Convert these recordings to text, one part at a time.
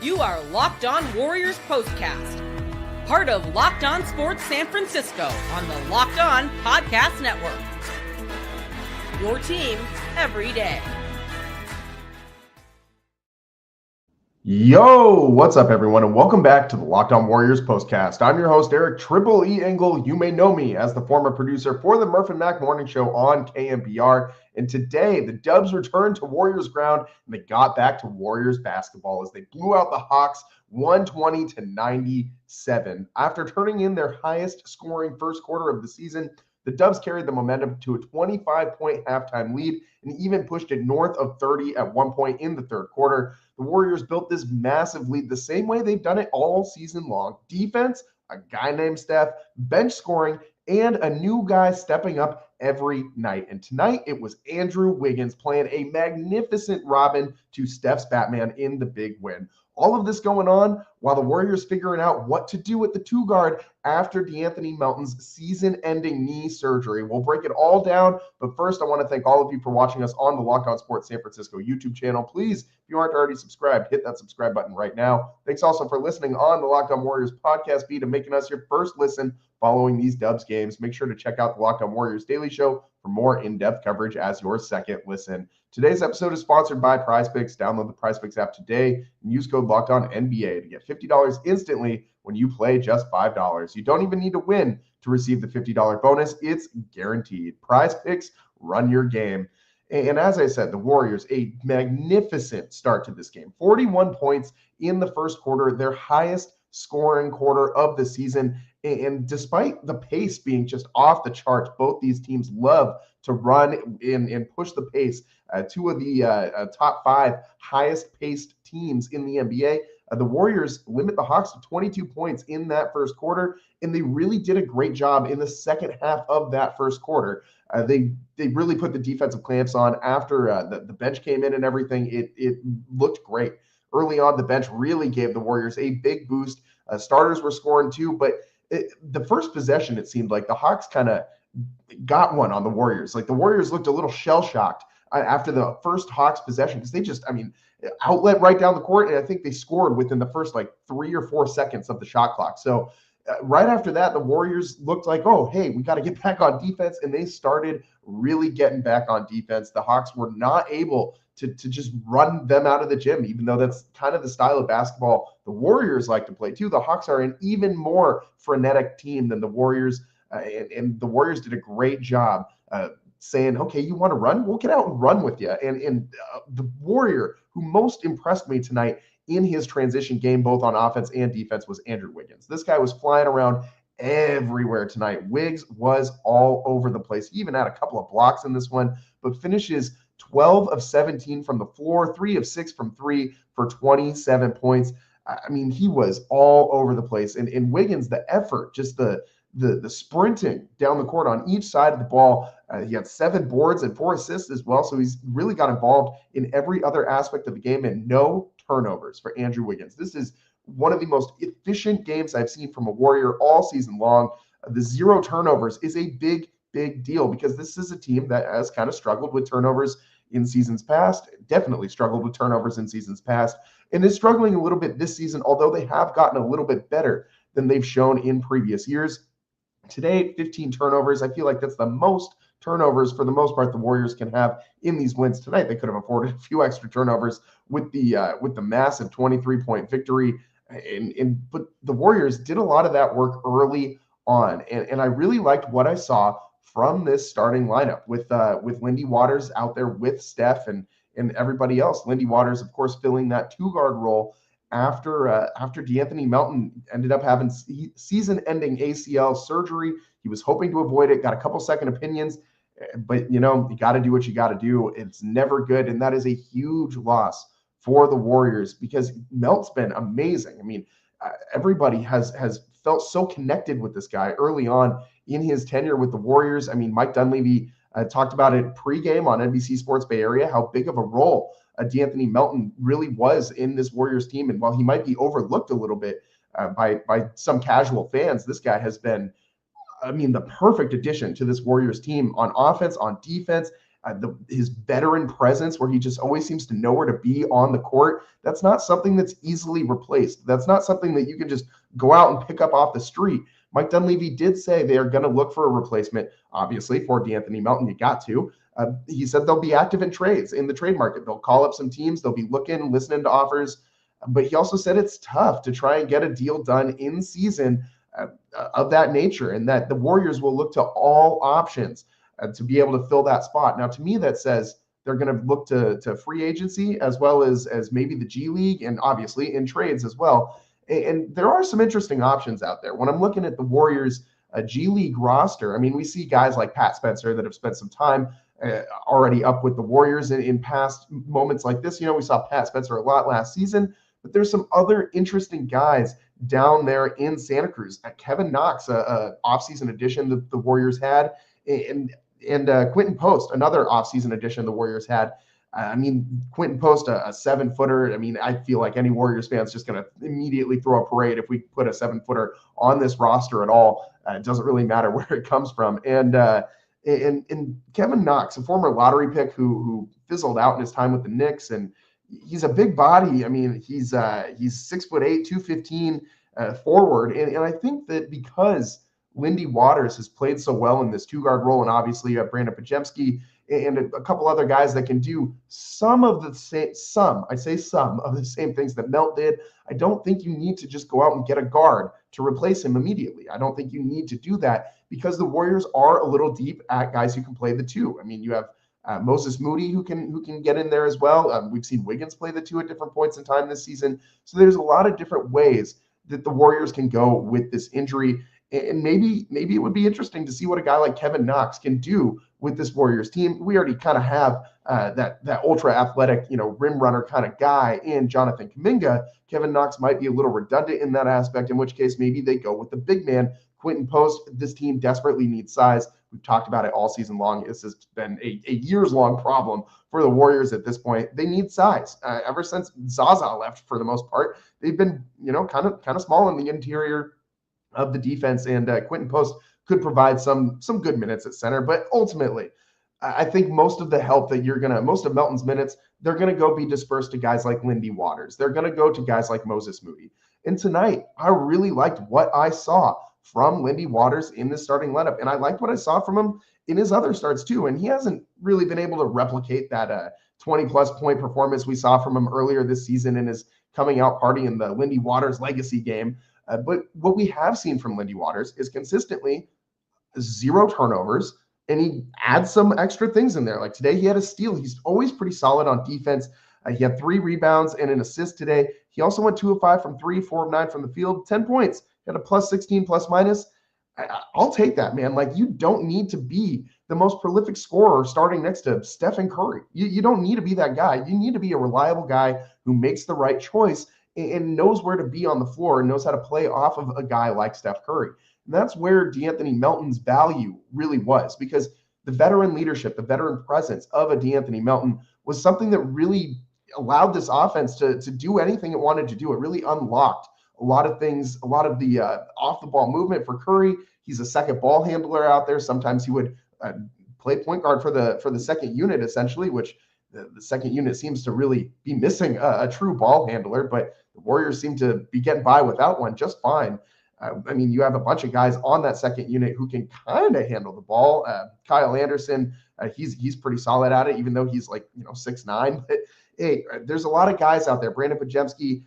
You are Locked On Warriors POSTCAST, part of Locked On Sports San Francisco on the Locked On Podcast Network. Your team every day. Yo, what's up, everyone, and welcome back to the Locked On Warriors POSTCAST. I'm your host, Eric Triple E Engel. You may know me as the former producer for the Murph and Mac Morning Show on KMBR. And today, the Dubs returned to Warriors ground, and they got back to Warriors basketball as they blew out the Hawks 120-97. After turning in their highest scoring first quarter of the season, the Dubs carried the momentum to a 25-point halftime lead and even pushed it north of 30 at one point in the third quarter. The Warriors built this massive lead the same way they've done it all season long. Defense, a guy named Steph, bench scoring, and a new guy stepping up every night. And tonight it was Andrew Wiggins playing a magnificent Robin to Steph's Batman in the big win. All of this going on while the Warriors figuring out what to do with the two guard after DeAnthony Melton's season-ending knee surgery. We'll break it all down, but first I want to thank all of you for watching us on the Locked On Sports San Francisco YouTube channel. Please, if you aren't already subscribed, hit that subscribe button right now. Thanks also for listening on the Locked On Warriors podcast feed and making us your first listen following these Dubs games. Make sure to check out the Locked On Warriors Daily Show for more in-depth coverage as your second listen. Today's episode is sponsored by PrizePicks. Download the PrizePicks app today and use code LOCKEDONNBA to get $50 instantly when you play just $5. You don't even need to win to receive the $50 bonus. It's guaranteed. PrizePicks, run your game. And as I said, the Warriors, a magnificent start to this game. 41 points in the first quarter, their highest scoring quarter of the season. And despite the pace being just off the charts, both these teams love to run and push the pace. Two of the top five highest paced teams in the NBA. The Warriors limit the Hawks to 22 points in that first quarter, and they really did a great job in the second half of that first quarter. They really put the defensive clamps on after the bench came in and everything. It looked great. Early on, the bench really gave the Warriors a big boost. Starters were scoring too, but the first possession, it seemed like the Hawks kind of got one on the Warriors. Like the Warriors looked a little shell-shocked after the first Hawks possession because they just, outlet right down the court, and I think they scored within the first 3 or 4 seconds of the shot clock. So right after that, the Warriors looked like, oh, hey, we got to get back on defense, and they started really getting back on defense. The Hawks were not able to just run them out of the gym, even though that's kind of the style of basketball the Warriors like to play too. The Hawks are an even more frenetic team than the Warriors, and the Warriors did a great job saying, okay, you want to run? We'll get out and run with you. And the Warrior who most impressed me tonight in his transition game, both on offense and defense, was Andrew Wiggins. This guy was flying around everywhere tonight. Wiggs was all over the place. He even had a couple of blocks in this one, but finishes 12 of 17 from the floor, 3 of 6 from three for 27 points. He was all over the place. And Wiggins, the effort, just the sprinting down the court on each side of the ball. He had 7 boards and 4 assists as well. So he's really got involved in every other aspect of the game, and no turnovers for Andrew Wiggins. This is one of the most efficient games I've seen from a Warrior all season long. The 0 turnovers is a big deal because this is a team that has kind of struggled with turnovers in seasons past, definitely struggled with turnovers in seasons past, and is struggling a little bit this season, although they have gotten a little bit better than they've shown in previous years. Today, 15 turnovers. I feel like that's the most turnovers for the most part the Warriors can have in these wins tonight. They could have afforded a few extra turnovers with the massive 23-point victory. But the Warriors did a lot of that work early on, and I really liked what I saw from this starting lineup with Lindy Waters out there with Steph and everybody else. Lindy Waters, of course, filling that 2-guard role after DeAnthony Melton ended up having season-ending ACL surgery. He was hoping to avoid it, got a couple second opinions, but you got to do what you got to do. It's never good, and that is a huge loss for the Warriors because Melt's been amazing. Everybody has felt so connected with this guy early on in his tenure with the Warriors. Mike Dunleavy talked about it pregame on NBC Sports Bay Area, how big of a role DeAnthony Melton really was in this Warriors team. And while he might be overlooked a little bit by some casual fans, this guy has been, the perfect addition to this Warriors team on offense, on defense. his veteran presence where he just always seems to know where to be on the court. That's not something that's easily replaced. That's not something that you can just go out and pick up off the street. Mike Dunleavy did say they are going to look for a replacement, obviously, for DeAnthony Melton. You got to. He said they'll be active in trades in the trade market. They'll call up some teams. They'll be looking, listening to offers. But he also said it's tough to try and get a deal done in season of that nature, and that the Warriors will look to all options to be able to fill that spot. Now, to me, that says they're going to look to free agency as well as maybe the G League and obviously in trades as well. And there are some interesting options out there. When I'm looking at the Warriors G League roster, I mean, we see guys like Pat Spencer that have spent some time already up with the Warriors in past moments like this. We saw Pat Spencer a lot last season, but there's some other interesting guys down there in Santa Cruz. Kevin Knox, a offseason addition that the Warriors had, and Quentin Post, another offseason addition the Warriors had. I mean, Quentin Post, a 7-footer. I mean, I feel like any Warriors fan is just going to immediately throw a parade if we put a 7-footer on this roster at all. It doesn't really matter where it comes from. And Kevin Knox, a former lottery pick who fizzled out in his time with the Knicks, and he's a big body. I mean, he's 6'8", 215 forward, and I think that because Lindy Waters has played so well in this two-guard role, and obviously you have Brandon Pajemski and a couple other guys that can do some of the same things that Melt did. I don't think you need to just go out and get a guard to replace him immediately. I don't think you need to do that because the Warriors are a little deep at guys who can play the two. I mean, you have Moses Moody who can get in there as well. We've seen Wiggins play the two at different points in time this season. So there's a lot of different ways that the Warriors can go with this injury. And maybe it would be interesting to see what a guy like Kevin Knox can do with this Warriors team. We already kind of have that ultra athletic, rim runner kind of guy in Jonathan Kuminga. Kevin Knox might be a little redundant in that aspect, in which case maybe they go with the big man, Quentin Post. This team desperately needs size. We've talked about it all season long. This has been a years-long problem for the Warriors at this point. They need size. Ever since Zaza left, for the most part, they've been, kind of small in the interior of the defense, and Quentin Post could provide some good minutes at center. But ultimately, I think most of the help that most of Melton's minutes, they're going to go be dispersed to guys like Lindy Waters. They're going to go to guys like Moses Moody. And tonight, I really liked what I saw from Lindy Waters in this starting lineup. And I liked what I saw from him in his other starts too. And he hasn't really been able to replicate that 20-plus point performance we saw from him earlier this season in his coming out party in the Lindy Waters legacy game. But what we have seen from Lindy Waters is consistently 0 turnovers, and he adds some extra things in there. Like today, he had a steal. He's always pretty solid on defense. He had 3 rebounds and an assist today. He also went 2 of 5 from 3, 4 of 9 from the field, 10 points. He had a plus 16 plus minus. I'll take that, man. Like, you don't need to be the most prolific scorer starting next to Stephen Curry. You don't need to be that guy. You need to be a reliable guy who makes the right choice and knows where to be on the floor and knows how to play off of a guy like Steph Curry. And that's where DeAnthony Melton's value really was, because the veteran leadership, the veteran presence of a DeAnthony Melton was something that really allowed this offense to do anything it wanted to do. It really unlocked a lot of things, a lot of the off-the-ball movement for Curry. He's a second ball handler out there. Sometimes he would play point guard for the second unit, essentially, which the second unit seems to really be missing a true ball handler, but the Warriors seem to be getting by without one just fine. I mean, you have a bunch of guys on that second unit who can kind of handle the ball. Kyle Anderson, he's pretty solid at it, even though he's like 6'9". But hey, there's a lot of guys out there. Brandon Pajemski,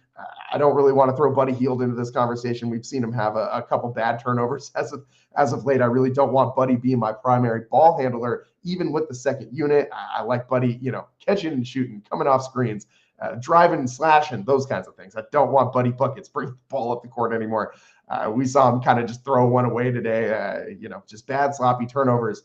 I don't really want to throw Buddy Hield into this conversation. We've seen him have a couple bad turnovers as of late. I really don't want Buddy being my primary ball handler, even with the second unit. I like Buddy, catching and shooting, coming off screens, driving and slashing, those kinds of things. I don't want Buddy buckets, bring the ball up the court anymore. We saw him kind of just throw one away today, just bad, sloppy turnovers.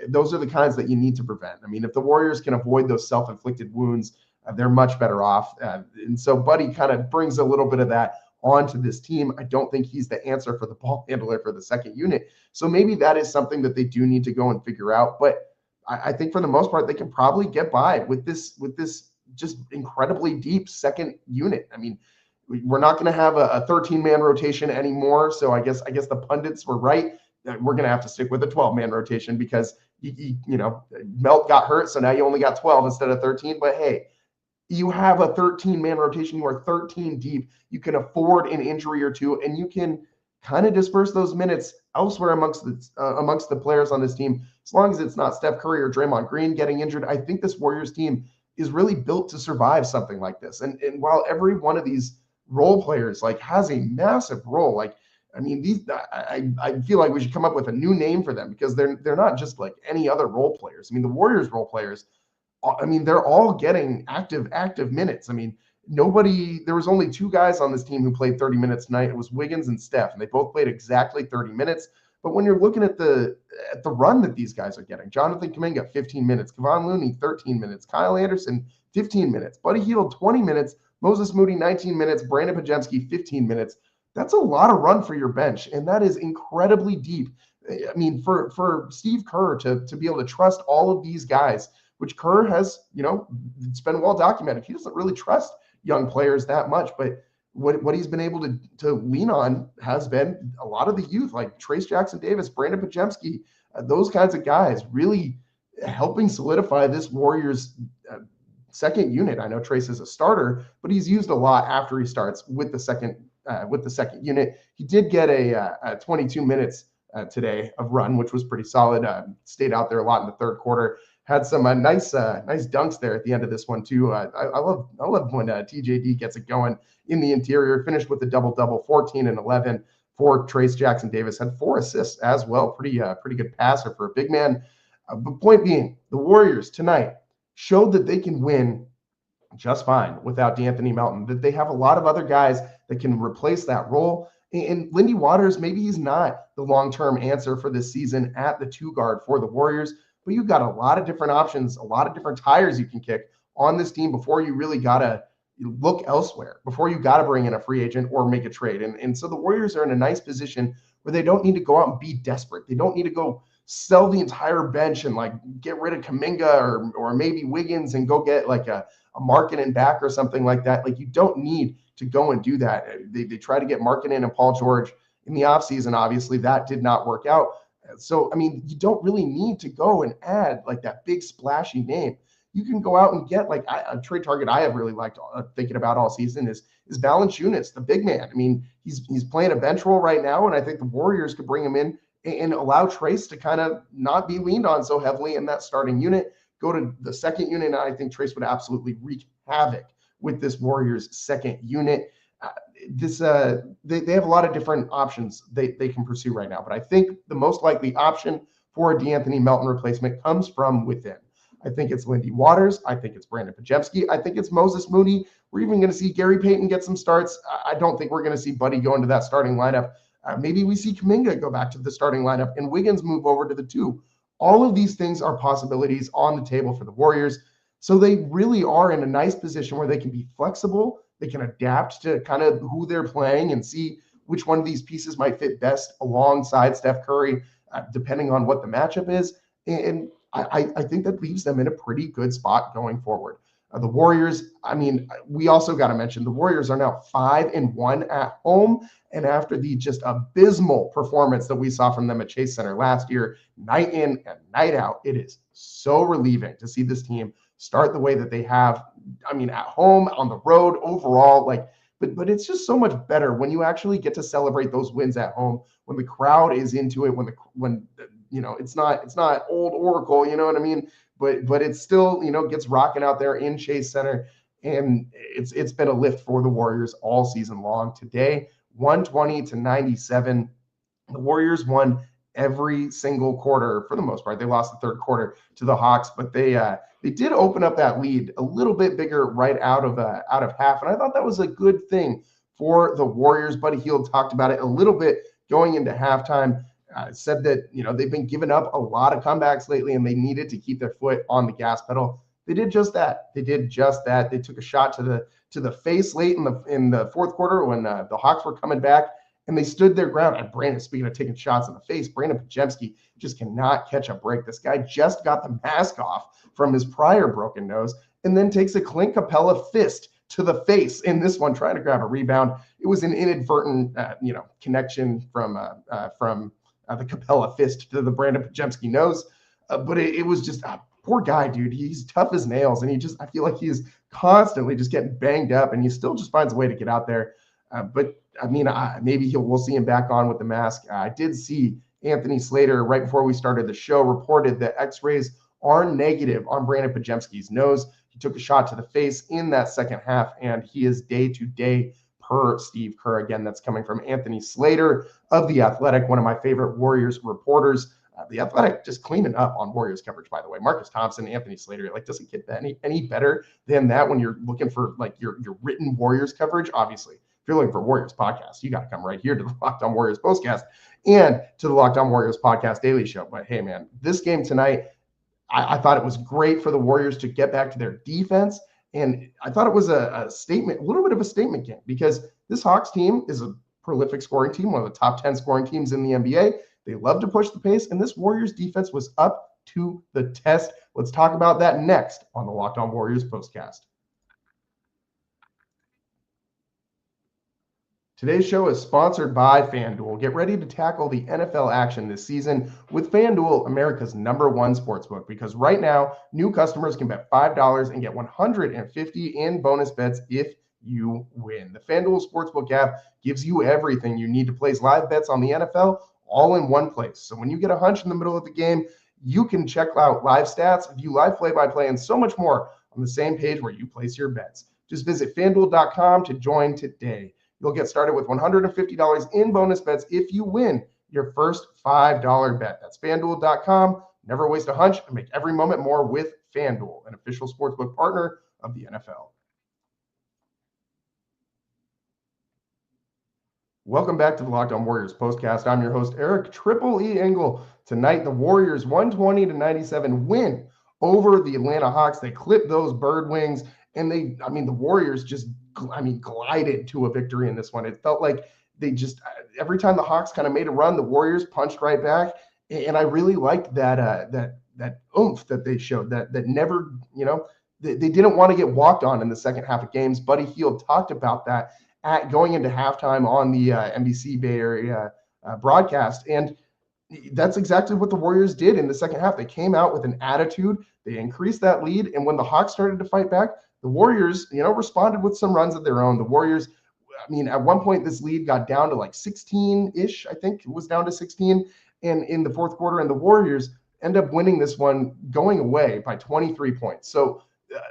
Those are the kinds that you need to prevent. I mean, if the Warriors can avoid those self-inflicted wounds, they're much better off. And so Buddy kind of brings a little bit of that onto this team. I don't think he's the answer for the ball handler for the second unit. So maybe that is something that they do need to go and figure out. But I think for the most part, they can probably get by with this just incredibly deep second unit. I mean, we're not going to have a 13-man rotation anymore. So I guess the pundits were right. We're going to have to stick with a 12-man rotation because Melt got hurt, so now you only got 12 instead of 13. But hey, you have a 13-man rotation. You are 13 deep. You can afford an injury or two, and you can kind of disperse those minutes elsewhere amongst the players on this team. As long as it's not Steph Curry or Draymond Green getting injured, I think this Warriors team is really built to survive something like this. And while every one of these role players like has a massive role, like I mean, I feel like we should come up with a new name for them, because they're not just like any other role players. I mean, the Warriors role players, I mean, they're all getting active minutes. I mean, there was only two guys on this team who played 30 minutes tonight. It was Wiggins and Steph, and they both played exactly 30 minutes. But when you're looking at the run that these guys are getting, Jonathan Kuminga, 15 minutes, Kevon Looney, 13 minutes, Kyle Anderson, 15 minutes, Buddy Hield, 20 minutes, Moses Moody, 19 minutes, Brandon Podziemski, 15 minutes. That's a lot of run for your bench, and that is incredibly deep. I mean, for Steve Kerr to be able to trust all of these guys, which Kerr has, it's been well documented. He doesn't really trust young players that much, but what he's been able to lean on has been a lot of the youth, like Trayce Jackson-Davis, Brandon Podziemski, those kinds of guys, really helping solidify this Warriors second unit. I know Trayce is a starter, but he's used a lot after he starts with the second unit. He did get a 22 minutes today of run, which was pretty solid. Stayed out there a lot in the third quarter. Had some nice dunks there at the end of this one too. I love when TJD gets it going in the interior. Finished with a double-double, 14 and 11 for Trayce Jackson-Davis. Had 4 assists as well. Pretty good passer for a big man. But point being, the Warriors tonight showed that they can win just fine without De'Anthony Melton. That they have a lot of other guys that can replace that role. And Lindy Waters, maybe he's not the long-term answer for this season at the 2 guard for the Warriors. But you've got a lot of different options, a lot of different tires you can kick on this team before you really got to look elsewhere, before you got to bring in a free agent or make a trade. And so the Warriors are in a nice position where they don't need to go out and be desperate. They don't need to go sell the entire bench and like get rid of Kuminga or maybe Wiggins and go get like a Markkanen back or something like that. Like, you don't need to go and do that. They try to get Markkanen and Paul George in the offseason. Obviously, that did not work out. So, I mean, you don't really need to go and add like that big splashy name. You can go out and get like a trade target I have really liked thinking about all season is Valanciunas, the big man. I mean, he's playing a bench role right now, and I think the Warriors could bring him in and allow Trayce to kind of not be leaned on so heavily in that starting unit. Go to the second unit, and I think Trayce would absolutely wreak havoc with this Warriors second unit. They have a lot of different options they can pursue right now, but I think the most likely option for a De'Anthony Melton replacement comes from within. I think it's Lindy Waters. I think it's Brandon Podziemski. I think it's Moses Moody. We're even going to see Gary Payton get some starts. I don't think we're going to see Buddy go into that starting lineup. Maybe we see Kuminga go back to the starting lineup and Wiggins move over to the 2. All of these things are possibilities on the table for the Warriors. So they really are in a nice position where they can be flexible. They can adapt to kind of who they're playing and see which one of these pieces might fit best alongside Steph Curry, depending on what the matchup is. And I think that leaves them in a pretty good spot going forward. The Warriors, I mean, we also got to mention the Warriors are now 5-1 at home. And after the just abysmal performance that we saw from them at Chase Center last year, night in and night out, it is so relieving to see this team start the way that they have. I mean, at home, on the road, overall, like, but it's just so much better when you actually get to celebrate those wins at home, when the crowd is into it, when it's not old Oracle, you know what I mean? But it's still, gets rocking out there in Chase Center. And it's been a lift for the Warriors all season long. Today, 120-97. The Warriors won every single quarter for the most part. They lost the third quarter to the Hawks, but they did open up that lead a little bit bigger right out of half. And I thought that was a good thing for the Warriors. Buddy Hield talked about it a little bit going into halftime. Said that, they've been giving up a lot of comebacks lately and they needed to keep their foot on the gas pedal. They did just that. They took a shot to the face late in the fourth quarter when the Hawks were coming back, and they stood their ground. And Brandon, speaking of taking shots in the face, Brandon Podziemski just cannot catch a break. This guy just got the mask off from his prior broken nose and then takes a Clint Capella fist to the face in this one, trying to grab a rebound. It was an inadvertent, connection from the Capella fist to the Brandon Podziemski nose. But it was just poor guy, dude. He's tough as nails, and I feel like he's constantly just getting banged up, and he still just finds a way to get out there. But I mean, maybe we'll see him back on with the mask. I did see Anthony Slater right before we started the show reported that X-rays are negative on Brandon Pajemski's nose. He took a shot to the face in that second half, and he is day to day per Steve Kerr. Again, that's coming from Anthony Slater of The Athletic, one of my favorite Warriors reporters. The Athletic just cleaning up on Warriors coverage, by the way. Marcus Thompson, Anthony Slater, like, doesn't get that any better than that when you're looking for like your written Warriors coverage. Obviously, if you're looking for Warriors podcast, you got to come right here to the Locked On Warriors postcast and to the Locked On Warriors podcast daily show. But hey, man, this game tonight, I thought it was great for the Warriors to get back to their defense. And I thought it was a statement, a little bit of a statement game, because this Hawks team is a prolific scoring team, one of the top 10 scoring teams in the NBA. They love to push the pace, and this Warriors defense was up to the test. Let's talk about that next on the Locked On Warriors postcast. Today's show is sponsored by FanDuel. Get ready to tackle the NFL action this season with FanDuel, America's #1 sportsbook, because right now, new customers can bet $5 and get $150 in bonus bets if you win. The FanDuel Sportsbook app gives you everything you need to place live bets on the NFL all in one place. So when you get a hunch in the middle of the game, you can check out live stats, view live play-by-play, and so much more on the same page where you place your bets. Just visit FanDuel.com to join today. You'll get started with $150 in bonus bets if you win your first $5 bet. That's FanDuel.com. Never waste a hunch and make every moment more with FanDuel, an official sportsbook partner of the NFL. Welcome back to the Locked On Warriors postcast. I'm your host, Eric Triple E Engel. Tonight, the Warriors 120-97 win over the Atlanta Hawks. They clipped those bird wings, and the Warriors just, glided to a victory in this one. It felt like they just, every time the Hawks kind of made a run, the Warriors punched right back. And I really liked that oomph that they showed, that never, they didn't want to get walked on in the second half of games. Buddy Hield talked about that at going into halftime on the NBC Bay Area broadcast. And that's exactly what the Warriors did in the second half. They came out with an attitude. They increased that lead. And when the Hawks started to fight back, the Warriors, responded with some runs of their own. The Warriors, at one point, this lead got down to like 16-ish. I think it was down to 16 in the fourth quarter. And the Warriors end up winning this one going away by 23 points. So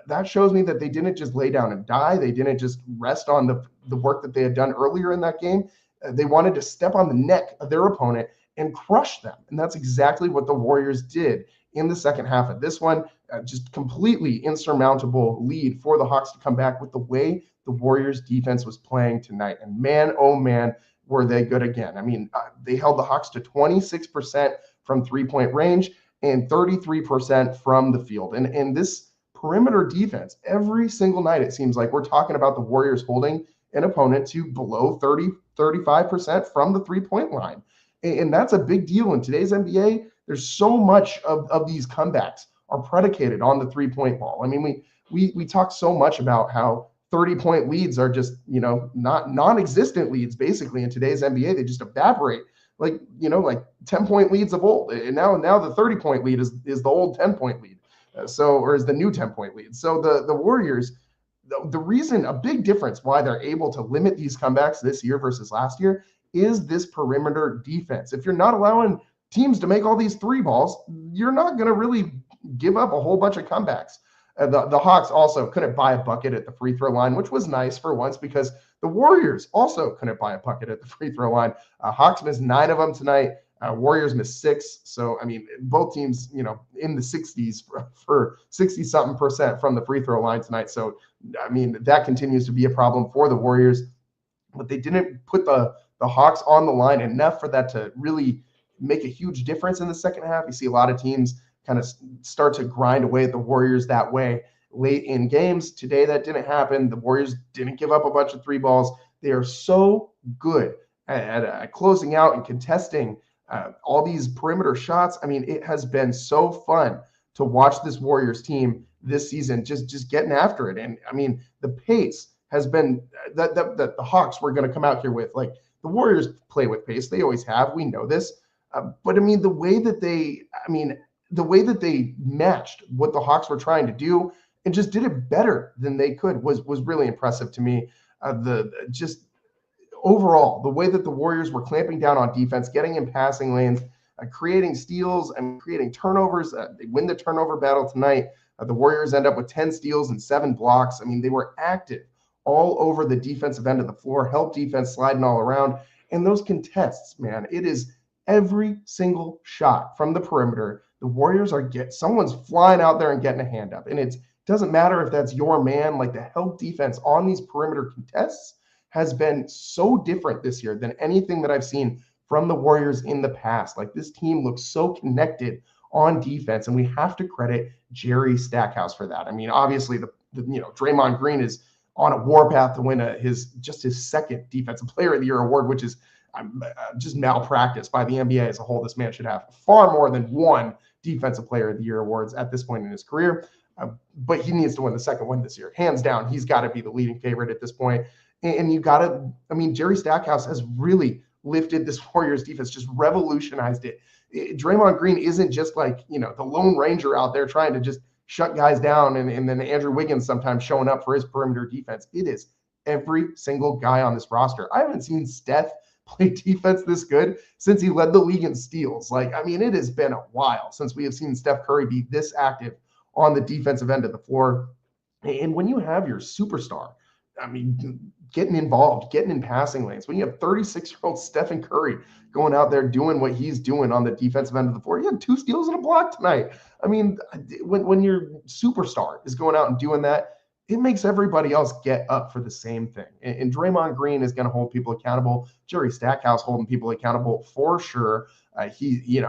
that shows me that they didn't just lay down and die. They didn't just rest on the work that they had done earlier in that game. They wanted to step on the neck of their opponent and crush them. And that's exactly what the Warriors did in the second half of this one. Just completely insurmountable lead for the Hawks to come back with the way the Warriors defense was playing tonight. And man, oh man, were they good again. They held the Hawks to 26% from three-point range and 33% from the field. And this perimeter defense, every single night, it seems like we're talking about the Warriors holding an opponent to below 35% from the three-point line. And that's a big deal in today's NBA. There's so much of these comebacks are predicated on the three-point ball. We talk so much about how 30-point leads are just, not non-existent leads basically in today's NBA. They just evaporate like 10-point leads of old. And now the 30-point lead is the old 10-point lead. Or is the new 10-point lead. So the Warriors, the reason, a big difference why they're able to limit these comebacks this year versus last year is this perimeter defense. If you're not allowing teams to make all these three balls, you're not going to really give up a whole bunch of comebacks. The Hawks also couldn't buy a bucket at the free throw line, which was nice for once, because the Warriors also couldn't buy a bucket at the free throw line. Hawks missed 9 of them tonight. Warriors missed 6. So, both teams, in the 60s for 60-something% from the free throw line tonight. So, that continues to be a problem for the Warriors. But they didn't put the Hawks on the line enough for that to really make a huge difference in the second half. You see a lot of teams kind of start to grind away at the Warriors that way late in games. Today, that didn't happen. The Warriors didn't give up a bunch of three balls. They are so good at closing out and contesting all these perimeter shots. It has been so fun to watch this Warriors team this season, just getting after it. And the pace has been that the Hawks were going to come out here with. Like, the Warriors play with pace. They always have. We know this. But the way that they, the way that they matched what the Hawks were trying to do and just did it better than they could was really impressive to me. Overall, the way that the Warriors were clamping down on defense, getting in passing lanes, creating steals and creating turnovers. They win the turnover battle tonight. The Warriors end up with 10 steals and 7 blocks. I mean, they were active all over the defensive end of the floor, help defense sliding all around. And those contests, man, it is every single shot from the perimeter. The Warriors someone's flying out there and getting a hand up. And it doesn't matter if that's your man, like the help defense on these perimeter contests has been so different this year than anything that I've seen from the Warriors in the past. Like, this team looks so connected on defense, and we have to credit Jerry Stackhouse for that. I mean, obviously Draymond Green is on a warpath to win his second Defensive Player of the Year award, which is just malpractice by the NBA as a whole. This man should have far more than one Defensive Player of the Year awards at this point in his career. But he needs to win the second one this year. Hands down, he's got to be the leading favorite at this point. And Jerry Stackhouse has really lifted this Warriors defense, just revolutionized it. Draymond Green isn't just like, the Lone Ranger out there trying to just shut guys down and then Andrew Wiggins sometimes showing up for his perimeter defense. It is every single guy on this roster. I haven't seen Steph play defense this good since he led the league in steals. It has been a while since we have seen Steph Curry be this active on the defensive end of the floor. And when you have your superstar, getting involved, getting in passing lanes, when you have 36-year-old Stephen Curry going out there doing what he's doing on the defensive end of the floor, he had 2 steals and a block tonight. When your superstar is going out and doing that, it makes everybody else get up for the same thing. And Draymond Green is going to hold people accountable. Jerry Stackhouse holding people accountable for sure. He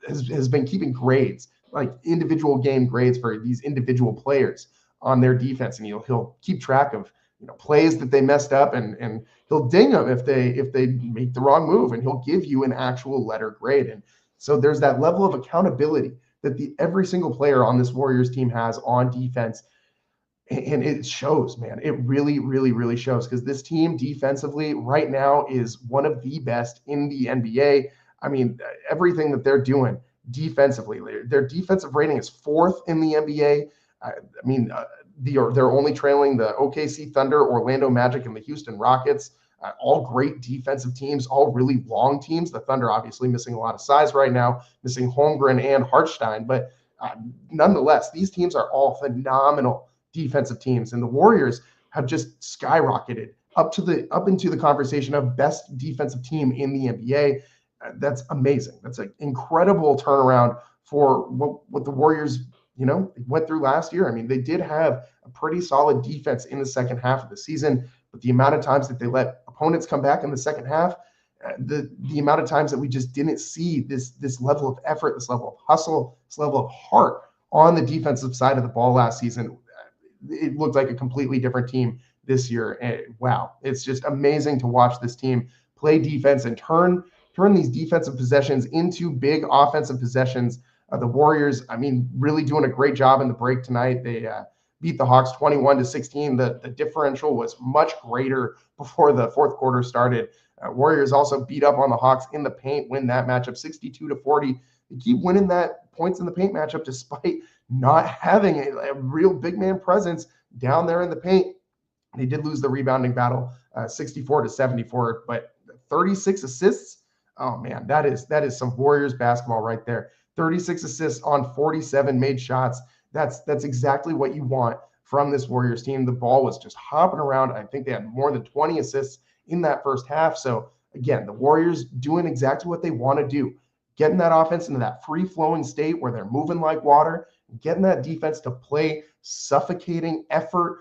has been keeping grades, like individual game grades for these individual players on their defense, and he'll keep track of plays that they messed up, and he'll ding them if they make the wrong move, and he'll give you an actual letter grade. And so there's that level of accountability that every single player on this Warriors team has on defense, and it shows, man. It really, really, really shows, because this team defensively right now is one of the best in the NBA. Everything that they're doing defensively, their defensive rating is 4th in the NBA. They're only trailing the OKC Thunder, Orlando Magic, and the Houston Rockets. All great defensive teams, all really long teams. The Thunder obviously missing a lot of size right now, missing Holmgren and Hartenstein. But nonetheless, these teams are all phenomenal defensive teams. And the Warriors have just skyrocketed up into the conversation of best defensive team in the NBA. That's amazing. That's an incredible turnaround for what the Warriors went through last year. They did have a pretty solid defense in the second half of the season, but the amount of times that they let opponents come back in the second half, the amount of times that we just didn't see this level of effort, this level of hustle, this level of heart on the defensive side of the ball last season, it looked like a completely different team this year. And wow, it's just amazing to watch this team play defense and turn these defensive possessions into big offensive possessions. The Warriors, really doing a great job in the break tonight. They beat the Hawks 21-16. The differential was much greater before the fourth quarter started. Warriors also beat up on the Hawks in the paint, win that matchup 62-40. They keep winning that points in the paint matchup despite not having a real big man presence down there in the paint. They did lose the rebounding battle 64-74, but 36 assists. Oh man, that is some Warriors basketball right there. 36 assists on 47 made shots. That's exactly what you want from this Warriors team. The ball was just hopping around. I think they had more than 20 assists in that first half. So again, the Warriors doing exactly what they want to do, getting that offense into that free-flowing state where they're moving like water, getting that defense to play suffocating effort,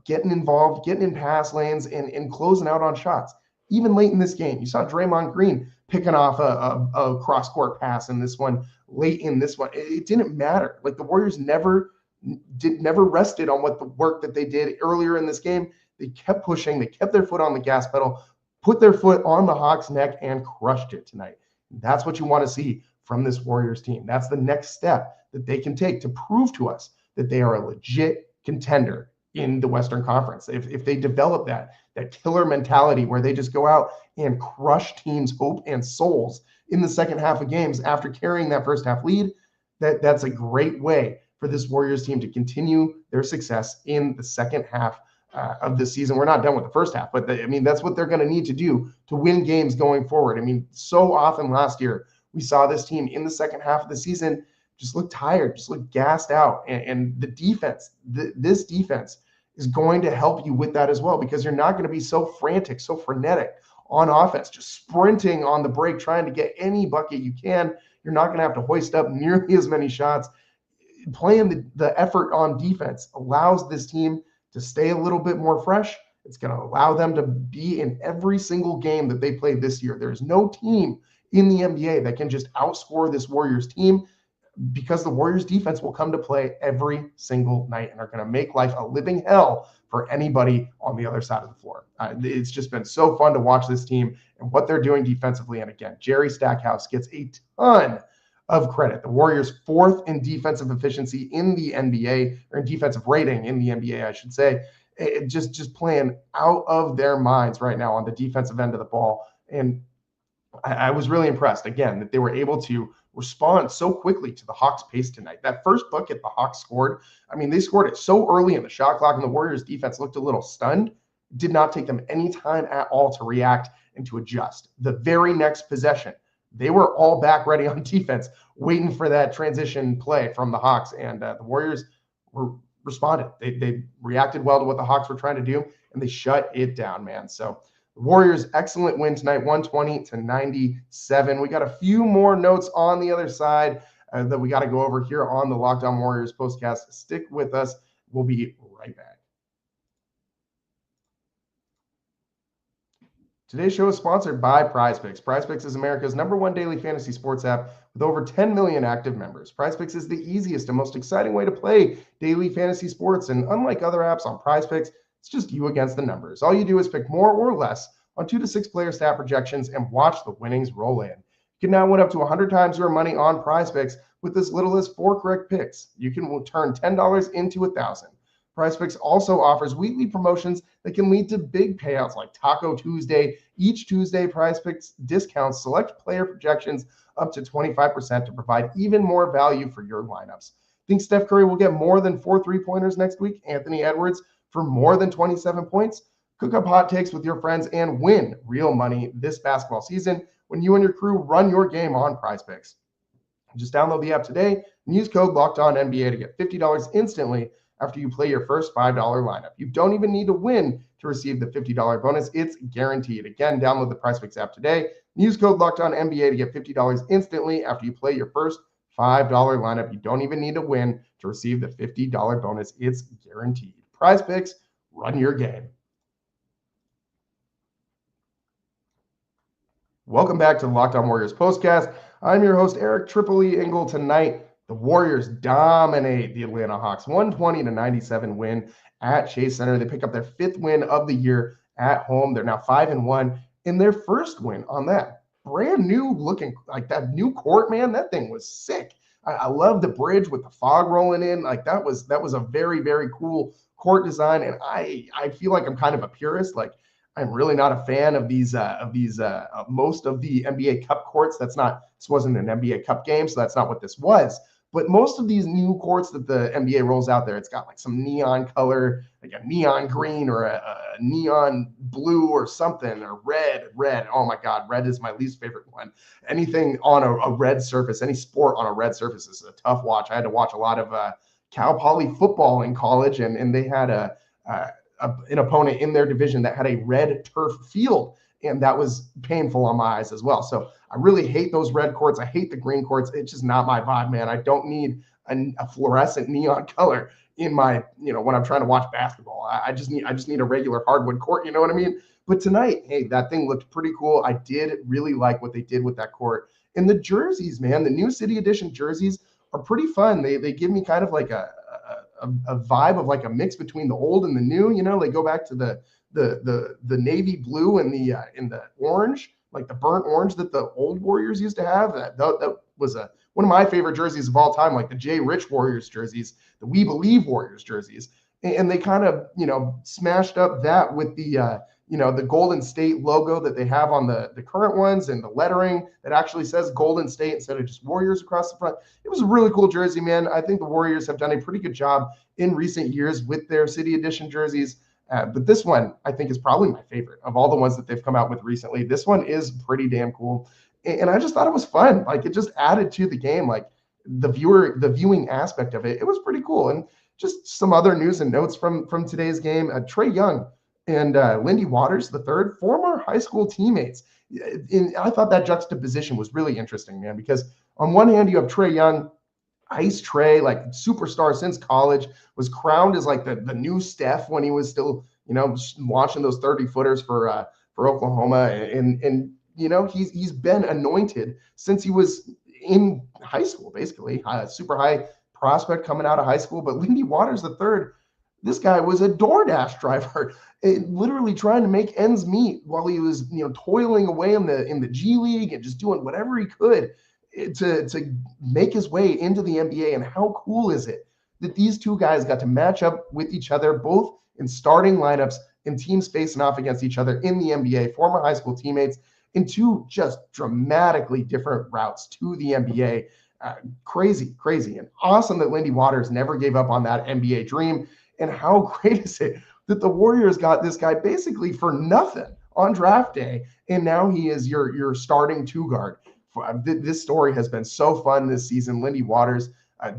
getting involved, getting in pass lanes, and closing out on shots. Even late in this game, you saw Draymond Green picking off a cross-court pass in this one, late in this one. It didn't matter. Like, the Warriors never rested on what the work that they did earlier in this game. They kept pushing. They kept their foot on the gas pedal, put their foot on the Hawks' neck, and crushed it tonight. That's what you want to see from this Warriors team. That's the next step that they can take to prove to us that they are a legit contender in the Western Conference. If they develop that killer mentality where they just go out and crush teams' hope and souls in the second half of games after carrying that first half lead. That's a great way for this Warriors team to continue their success in the second half of the season. We're not done with the first half, but that's what they're going to need to do to win games going forward. So often last year, we saw this team in the second half of the season just look tired, just look gassed out. And the defense, this defense is going to help you with that as well, because you're not going to be so frantic, so frenetic on offense, just sprinting on the break, trying to get any bucket you can. You're not going to have to hoist up nearly as many shots. Playing the effort on defense allows this team to stay a little bit more fresh. It's going to allow them to be in every single game that they played this year. There's no team in the NBA that can just outscore this Warriors team, because the Warriors defense will come to play every single night and are going to make life a living hell for anybody on the other side of the floor. It's just been so fun to watch this team and what they're doing defensively. And again, Jerry Stackhouse gets a ton of credit. The Warriors 4th in defensive efficiency in the NBA, or in defensive rating in the NBA, I should say. Just playing out of their minds right now on the defensive end of the ball. And I was really impressed, again, that they were able to respond so quickly to the Hawks' pace tonight. That first bucket the Hawks scored, they scored it so early in the shot clock, and the Warriors defense looked a little stunned. Did not take them any time at all to react and to adjust. The very next possession, they were all back ready on defense, waiting for that transition play from the Hawks, and the Warriors responded. They reacted well to what the Hawks were trying to do, and they shut it down, man. So the Warriors, excellent win tonight, 120-97. We got a few more notes on the other side that we got to go over here on the Locked On Warriors postcast. Stick with us. We'll be right back. Today's show is sponsored by PrizePicks. PrizePicks is America's #1 daily fantasy sports app with over 10 million active members. PrizePicks is the easiest and most exciting way to play daily fantasy sports. And unlike other apps on PrizePicks, it's just you against the numbers. All you do is pick more or less on 2 to 6 player stat projections and watch the winnings roll in. You can now win up to 100 times your money on PrizePicks with as little as 4 correct picks. You can turn $10 into $1,000. PrizePicks also offers weekly promotions that can lead to big payouts like Taco Tuesday. Each Tuesday, PrizePicks discounts select player projections up to 25% to provide even more value for your lineups. Think Steph Curry will get more than 4 3-pointers next week? Anthony Edwards for more than 27 points? Cook up hot takes with your friends and win real money this basketball season when you and your crew run your game on PrizePicks. Just download the app today and use code LOCKEDONNBA to get $50 instantly after you play your first $5 lineup. You don't even need to win to receive the $50 bonus. It's guaranteed. Again, download the PrizePicks app today and use code LOCKEDONNBA to get $50 instantly after you play your first $5 lineup. You don't even need to win to receive the $50 bonus. It's guaranteed. PrizePicks, run your game. Welcome back to the Locked On Warriors postcast. I'm your host, Eric Tripoli Engel. Tonight, the Warriors dominate the Atlanta Hawks. 120-97 win at Chase Center. They pick up their 5th win of the year at home. They're now 5-1 in their first win on that brand new looking, like that new court, man. That thing was sick. I love the bridge with the fog rolling in. Like that was a very, very cool court design. And I feel like I'm kind of a purist. Like I'm really not a fan of these most of the NBA Cup courts. This wasn't an NBA Cup game, so that's not what this was. But most of these new courts that the NBA rolls out there, it's got like some neon color, like a neon green or a neon blue or something, or red. Oh my God, red is my least favorite one. Anything on a red surface, any sport on a red surface is a tough watch. I had to watch a lot of Cal Poly football in college, and they had an opponent in their division that had a red turf field, and that was painful on my eyes as well. So I really hate those red courts. I hate the green courts. It's just not my vibe, man. I don't need a fluorescent neon color in my, when I'm trying to watch basketball. I just need a regular hardwood court. You know what I mean? But tonight, hey, that thing looked pretty cool. I did really like what they did with that court. And the jerseys, man, the new City Edition jerseys are pretty fun. They give me kind of like a vibe of like a mix between the old and the new. They go back to the navy blue and the orange, like the burnt orange that the old Warriors used to have. That was one of my favorite jerseys of all time, like the Jay Rich Warriors jerseys, the We Believe Warriors jerseys. and they kind of, smashed up that with the Golden State logo that they have on the current ones, and the lettering that actually says Golden State instead of just Warriors across the front. It was a really cool jersey, man. I think the Warriors have done a pretty good job in recent years with their City Edition jerseys. But this one, I think, is probably my favorite of all the ones that they've come out with recently. This one is pretty damn cool. And I just thought it was fun. Like, it just added to the game, like the viewing aspect of it. It was pretty cool. And just some other news and notes from today's game. Trae Young and Lindy Waters III, former high school teammates. I thought that juxtaposition was really interesting, man, because on one hand, you have Trae Young, Ice Trae, like superstar since college, was crowned as like the new Steph when he was still, launching those 30-footers for Oklahoma. And he's been anointed since he was in high school, basically. Super high prospect coming out of high school. But Lindy Waters III, this guy was a DoorDash driver, literally trying to make ends meet while he was, toiling away in the G League and just doing whatever he could to make his way into the NBA. And how cool is it that these two guys got to match up with each other, both in starting lineups and teams facing off against each other in the NBA, former high school teammates, in two just dramatically different routes to the NBA. Crazy, and awesome that Lindy Waters never gave up on that NBA dream. And how great is it that the Warriors got this guy basically for nothing on draft day, and now he is your starting two guard. This story has been so fun this season. Lindy Waters,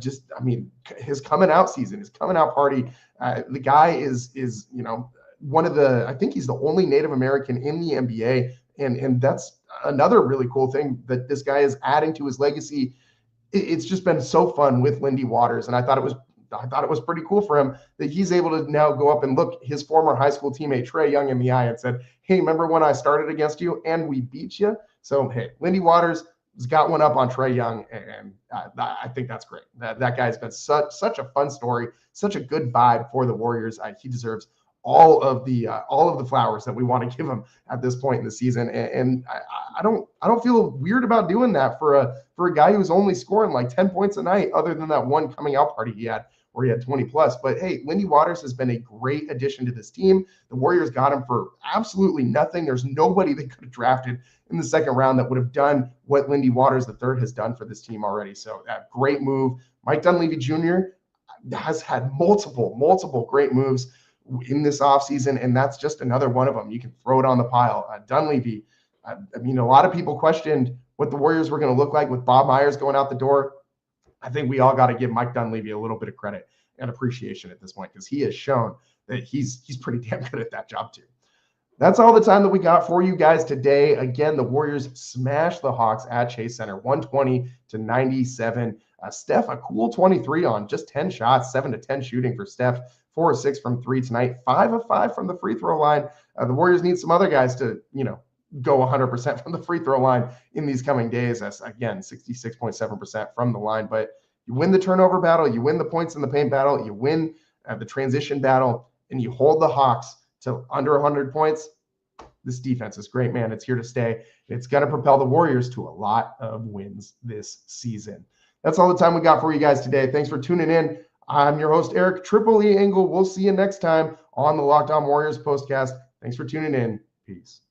his coming out season, his coming out party. The guy is one of I think he's the only Native American in the NBA, and that's another really cool thing that this guy is adding to his legacy. It's just been so fun with Lindy Waters, and I thought it was pretty cool for him that he's able to now go up and look his former high school teammate Trae Young in the eye and said, "Hey, remember when I started against you and we beat you?" So, hey, Lindy Waters has got one up on Trae Young, and I think that's great. That guy's been such a fun story, such a good vibe for the Warriors. He deserves all of the flowers that we want to give him at this point in the season. And I don't feel weird about doing that for a guy who's only scoring like 10 points a night, other than that one coming out party he had where he had 20 plus. But hey, Lindy Waters has been a great addition to this team. The Warriors got him for absolutely nothing. There's nobody they could have drafted in the second round that would have done what Lindy Waters III has done for this team already. So great move. Mike Dunleavy Jr. has had multiple great moves in this offseason, and that's just another one of them. You can throw it on the pile. Dunleavy, a lot of people questioned what the Warriors were going to look like with Bob Myers going out the door. I think we all got to give Mike Dunleavy a little bit of credit and appreciation at this point, because he has shown that he's pretty damn good at that job too. That's all the time that we got for you guys today. Again, the Warriors smashed the Hawks at Chase Center, 120-97. Steph, a cool 23 on just 10 shots, 7 to 10 shooting for Steph, 4 of 6 from 3 tonight, 5 of 5 from the free throw line. The Warriors need some other guys to, go 100% from the free throw line in these coming days. That's, again, 66.7% from the line. But you win the turnover battle, you win the points in the paint battle, you win the transition battle, and you hold the Hawks to under 100 points. This defense is great, man. It's here to stay. It's going to propel the Warriors to a lot of wins this season. That's all the time we got for you guys today. Thanks for tuning in. I'm your host, Eric Triple E Engel. We'll see you next time on the Locked On Warriors postcast. Thanks for tuning in. Peace.